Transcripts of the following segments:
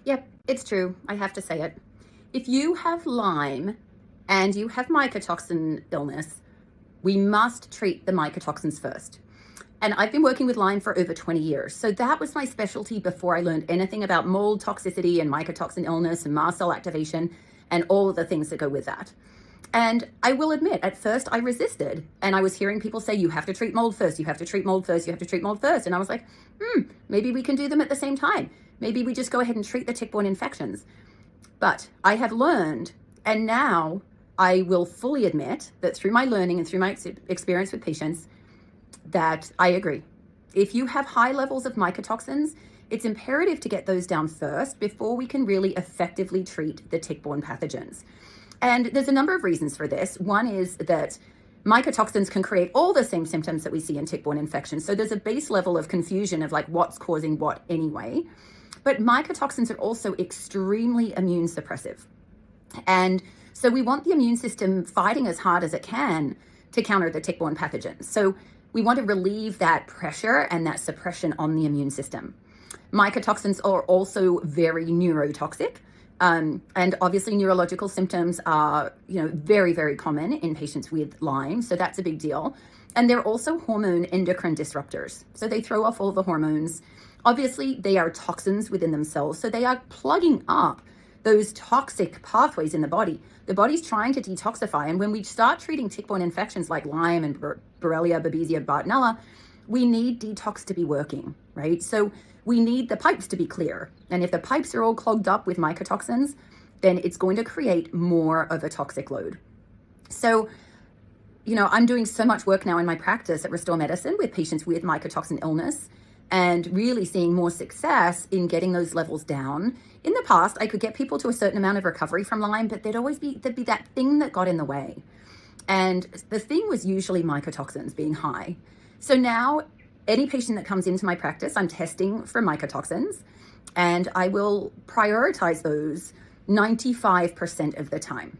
Yep, it's true. I have to say it. If you have Lyme and you have mycotoxin illness, we must treat the mycotoxins first. And I've been working with Lyme for over 20 years. So that was my specialty before I learned anything about mold toxicity and mycotoxin illness and mast cell activation and all of the things that go with that. And I will admit, at first I resisted. And I was hearing people say, you have to treat mold first, you have to treat mold first, you have to treat mold first. And I was like, maybe we can do them at the same time. Maybe we just go ahead and treat the tick-borne infections. But I have learned, and now I will fully admit that through my learning and through my experience with patients, that I agree. If you have high levels of mycotoxins, it's imperative to get those down first before we can really effectively treat the tick-borne pathogens. And there's a number of reasons for this. One is that mycotoxins can create all the same symptoms that we see in tick-borne infections. So there's a base level of confusion of like what's causing what anyway. But mycotoxins are also extremely immune suppressive. And so we want the immune system fighting as hard as it can to counter the tick-borne pathogens. So we want to relieve that pressure and that suppression on the immune system. Mycotoxins are also very neurotoxic. And obviously neurological symptoms are, very, very common in patients with Lyme. So that's a big deal. And they're also hormone endocrine disruptors. So they throw off all the hormones. Obviously, they are toxins within themselves. So they are plugging up those toxic pathways in the body. The body's trying to detoxify. And when we start treating tick-borne infections like Lyme and Borrelia, Babesia, Bartonella, we need detox to be working, right? So we need the pipes to be clear. And if the pipes are all clogged up with mycotoxins, then it's going to create more of a toxic load. So, I'm doing so much work now in my practice at Restore Medicine with patients with mycotoxin illness and really seeing more success in getting those levels down. In the past, I could get people to a certain amount of recovery from Lyme, but there'd be that thing that got in the way. And the thing was usually mycotoxins being high. So now any patient that comes into my practice, I'm testing for mycotoxins, and I will prioritize those 95% of the time.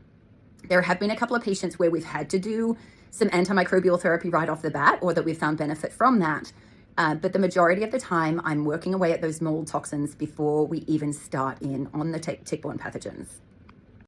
There have been a couple of patients where we've had to do some antimicrobial therapy right off the bat, or that we've found benefit from that. But the majority of the time, I'm working away at those mold toxins before we even start in on the tick-borne pathogens.